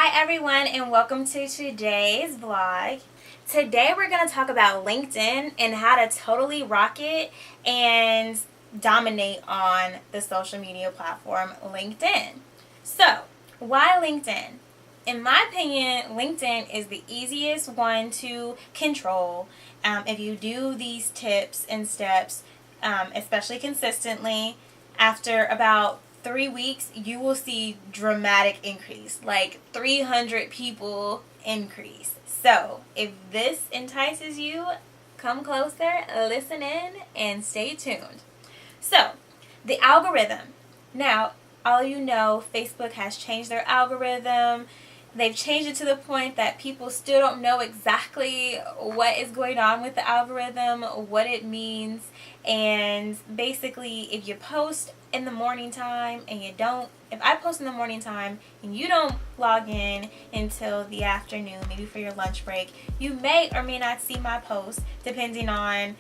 Hi everyone and welcome to today's vlog. Today we're going to talk about LinkedIn and how to totally rock it and dominate on the social media platform LinkedIn. So, why LinkedIn? In my opinion, LinkedIn is the easiest one to control if you do these tips and steps, especially consistently. After about 3 weeks, you will see dramatic increase, like 300 people increase. So if this entices you, come closer, listen in, and stay tuned. So, the algorithm. Now, all you know, Facebook has changed their algorithm. They've changed it to the point that people still don't know exactly what is going on with the algorithm, what it means, and basically if you post in the morning time and if I post in the morning time and you don't log in until the afternoon, maybe for your lunch break, you may or may not see my post depending on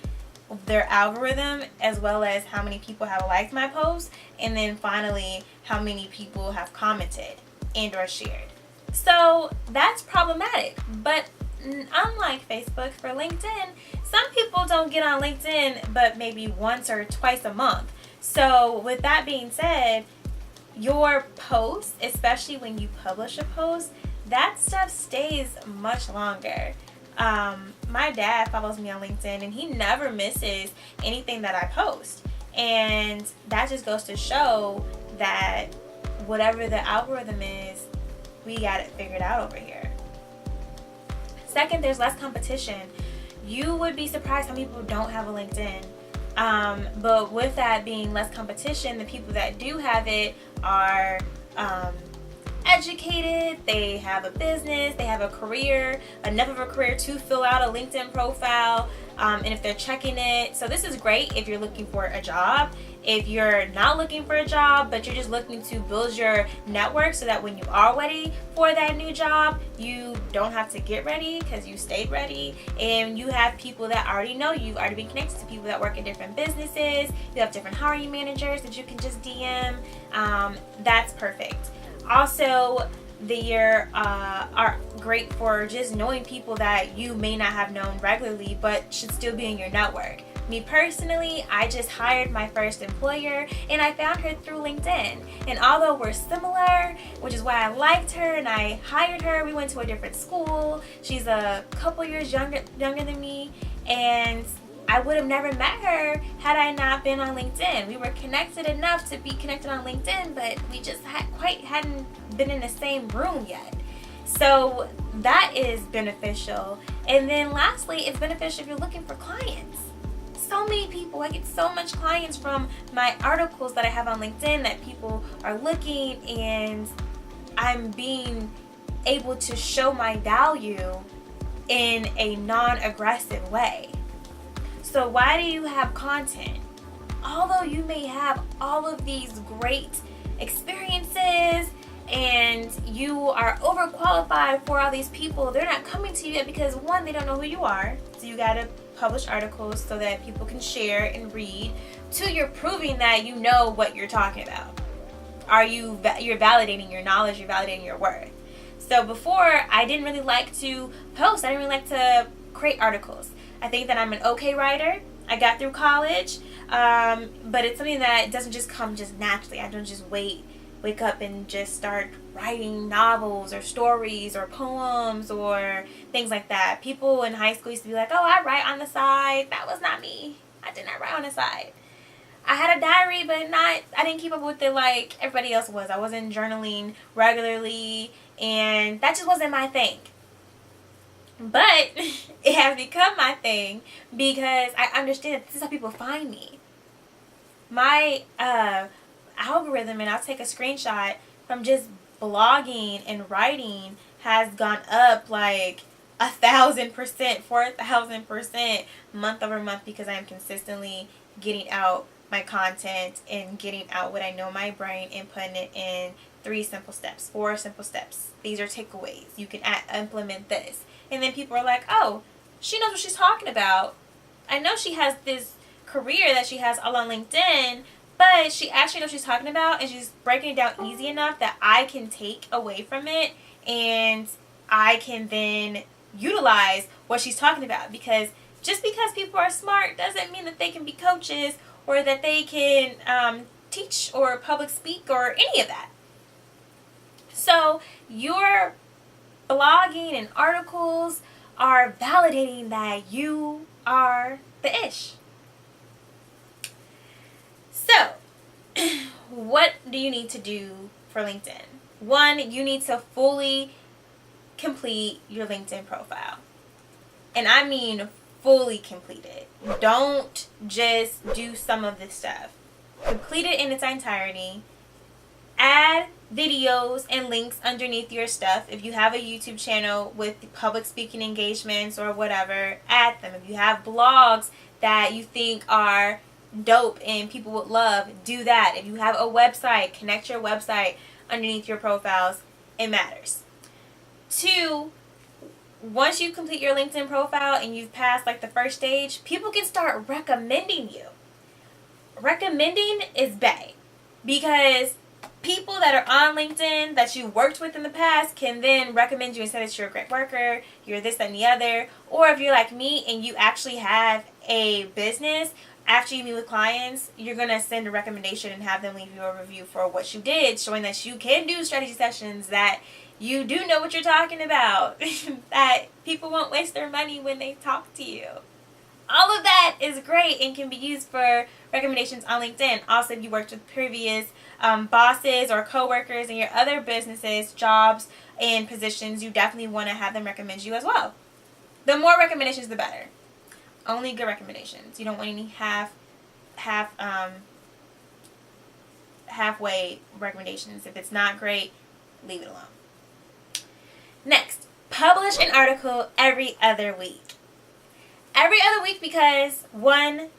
their algorithm, as well as how many people have liked my post, and then finally how many people have commented and or shared. So that's problematic. But unlike Facebook, for LinkedIn, some people don't get on LinkedIn but maybe once or twice a month. So with that being said, your posts, especially when you publish a post, that stuff stays much longer. My dad follows me on LinkedIn and he never misses anything that I post. And that just goes to show that whatever the algorithm is, we got it figured out over here. Second, there's less competition. You would be surprised how many people don't have a LinkedIn. But with that being less competition, the people that do have it are educated, they have a business, they have a career, enough of a career to fill out a LinkedIn profile, and if they're checking it. So this is great if you're looking for a job. If you're not looking for a job, but you're just looking to build your network so that when you are ready for that new job, you don't have to get ready because you stayed ready, and you have people that already know you. You've already been connected to people that work in different businesses. You have different hiring managers that you can just DM. That's perfect. Also, they are great for just knowing people that you may not have known regularly but should still be in your network. Me personally, I just hired my first employer and I found her through LinkedIn. And although we're similar, which is why I liked her and I hired her, we went to a different school. She's a couple years younger than me, and I would have never met her had I not been on LinkedIn. We were connected enough to be connected on LinkedIn, but we just hadn't been in the same room yet. So that is beneficial. And then lastly, it's beneficial if you're looking for clients. So many people, I get so much clients from my articles that I have on LinkedIn that people are looking, and I'm being able to show my value in a non-aggressive way. So why do you have content? Although you may have all of these great experiences and you are overqualified for all these people, they're not coming to you yet because one, they don't know who you are. So you gotta publish articles so that people can share and read. Two, you're proving that you know what you're talking about. You're validating your knowledge, you're validating your worth. So before, I didn't really like to post. I didn't really like to create articles. I think that I'm an okay writer. I got through college, but it's something that doesn't just come just naturally. I don't just wake up and just start writing novels or stories or poems or things like that. People in high school used to be like, oh, I write on the side. That was not me. I did not write on the side. I had a diary, but I didn't keep up with it like everybody else was. I wasn't journaling regularly, and that just wasn't my thing. But it has become my thing because I understand that this is how people find me. My algorithm, and I'll take a screenshot from just blogging and writing, has gone up like 1,000%, 4,000% month over month because I am consistently getting out my content and getting out what I know my brain and putting it in 3 simple steps, 4 simple steps. These are takeaways. You can implement this. And then people are like, oh, she knows what she's talking about. I know she has this career that she has all on LinkedIn, But she actually knows what she's talking about, and she's breaking it down easy enough that I can take away from it, and I can then utilize what she's talking about. Because just because people are smart doesn't mean that they can be coaches or that they can teach or public speak or any of that. So your blogging and articles are validating that you are the ish. So, what do you need to do for LinkedIn? One, you need to fully complete your LinkedIn profile. And I mean fully complete it. Don't just do some of this stuff. Complete it in its entirety. Add videos and links underneath your stuff. If you have a YouTube channel with public speaking engagements or whatever, add them. If you have blogs that you think are dope and people would love, do that. If you have a website, connect your website underneath your profiles. It matters. 2, once you complete your LinkedIn profile and you've passed like the first stage, people can start recommending you. Recommending is bae, because people that are on LinkedIn that you worked with in the past can then recommend you and say that you're a great worker, you're this, that, and the other. Or if you're like me and you actually have a business, after you meet with clients, you're going to send a recommendation and have them leave you a review for what you did, showing that you can do strategy sessions, that you do know what you're talking about, that people won't waste their money when they talk to you. All of that is great and can be used for recommendations on LinkedIn. Also, if you worked with previous bosses or coworkers in your other businesses, jobs, and positions, you definitely want to have them recommend you as well. The more recommendations, the better. Only good recommendations. You don't want any halfway recommendations. If it's not great, leave it alone. Next, publish an article every other week. Every other week because, one,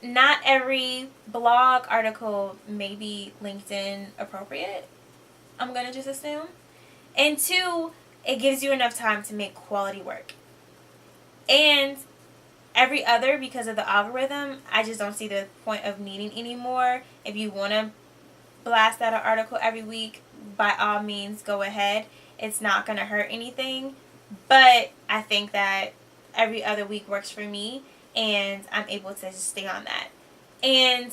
not every blog article may be LinkedIn appropriate, I'm going to just assume. And 2, it gives you enough time to make quality work. And every other, because of the algorithm, I just don't see the point of needing anymore. If you want to blast out an article every week, by all means, go ahead. It's not going to hurt anything. But I think that every other week works for me, and I'm able to just stay on that. And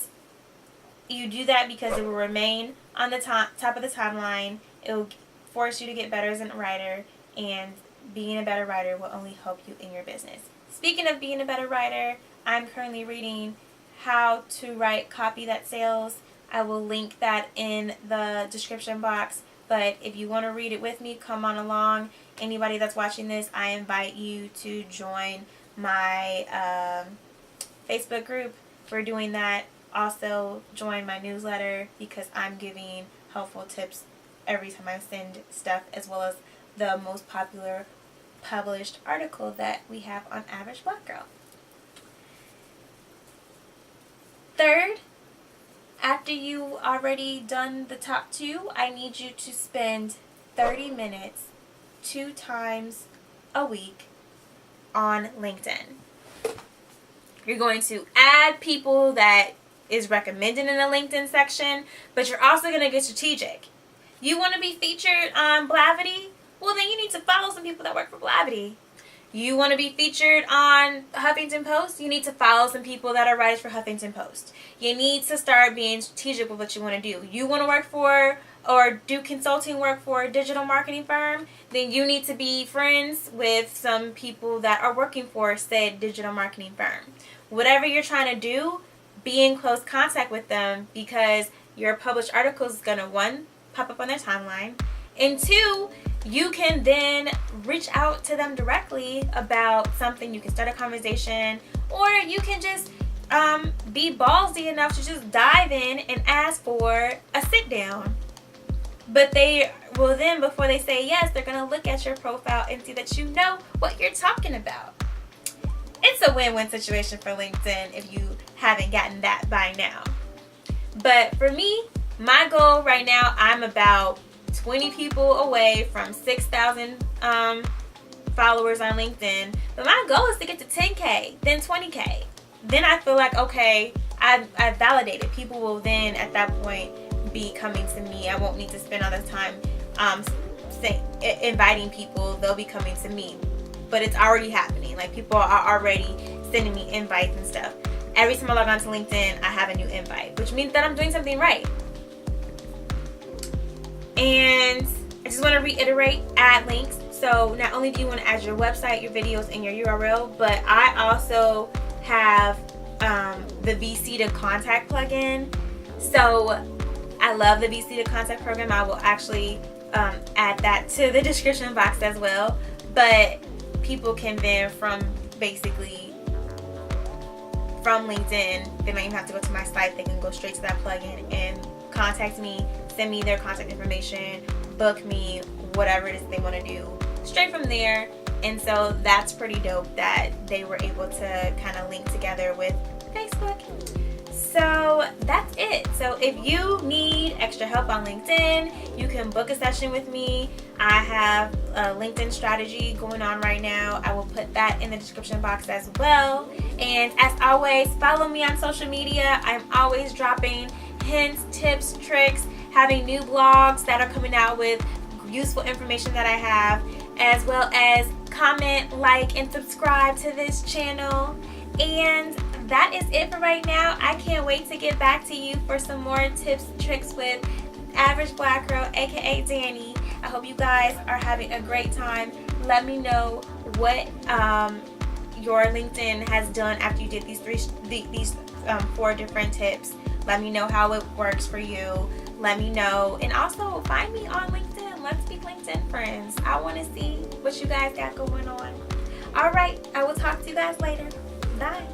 you do that because it will remain on the top of the timeline. It will force you to get better as a writer, and being a better writer will only help you in your business. Speaking of being a better writer, I'm currently reading How to Write Copy That Sells. I will link that in the description box. But if you want to read it with me, come on along. Anybody that's watching this, I invite you to join my Facebook group. We're doing that. Also, join my newsletter because I'm giving helpful tips every time I send stuff, as well as the most popular published article that we have on Average Black Girl. Third, after you already done the top 2, I need you to spend 30 minutes 2 times a week on LinkedIn. You're going to add people that is recommended in the LinkedIn section, but you're also going to get strategic. You want to be featured on Blavity? Well, then you need to follow some people that work for Blavity. You want to be featured on Huffington Post? You need to follow some people that are writers for Huffington Post. You need to start being strategic with what you want to do. You want to work for or do consulting work for a digital marketing firm? Then you need to be friends with some people that are working for said digital marketing firm. Whatever you're trying to do, be in close contact with them, because your published articles is going to, 1, pop up on their timeline, and 2, you can then reach out to them directly about something. You can start a conversation, or you can just be ballsy enough to just dive in and ask for a sit down. But they will then, before they say yes, they're going to look at your profile and see that you know what you're talking about. It's a win-win situation for LinkedIn if you haven't gotten that by now. But for me, my goal right now, I'm about 20 people away from 6,000 followers on LinkedIn. But my goal is to get to 10K, then 20K. Then I feel like, okay, I've validated. People will then at that point be coming to me. I won't need to spend all this time inviting people. They'll be coming to me. But it's already happening. Like, people are already sending me invites and stuff. Every time I log on to LinkedIn, I have a new invite, which means that I'm doing something right. And I just want to reiterate, add links. So not only do you want to add your website, your videos, and your URL, but I also have the VC to Contact plugin. So I love the VC to Contact program. I will actually add that to the description box as well. But people can then from LinkedIn, they don't even have to go to my site. They can go straight to that plugin and contact me, send me their contact information, book me, whatever it is they want to do, straight from there. And so that's pretty dope that they were able to kind of link together with Facebook. So that's it. So if you need extra help on LinkedIn, you can book a session with me. I have a LinkedIn strategy going on right now. I will put that in the description box as well. And as always, follow me on social media. I'm always dropping hints, tips, tricks, having new blogs that are coming out with useful information that I have, as well as comment, like, and subscribe to this channel. And that is it for right now. I can't wait to get back to you for some more tips and tricks with Average Black Girl, aka Danny. I hope you guys are having a great time. Let me know what your LinkedIn has done after you did these 4 different tips. Let me know how it works for you. Let me know, and also find me on LinkedIn. Let's be LinkedIn friends. I want to see what you guys got going on. All right, I will talk to you guys later. Bye.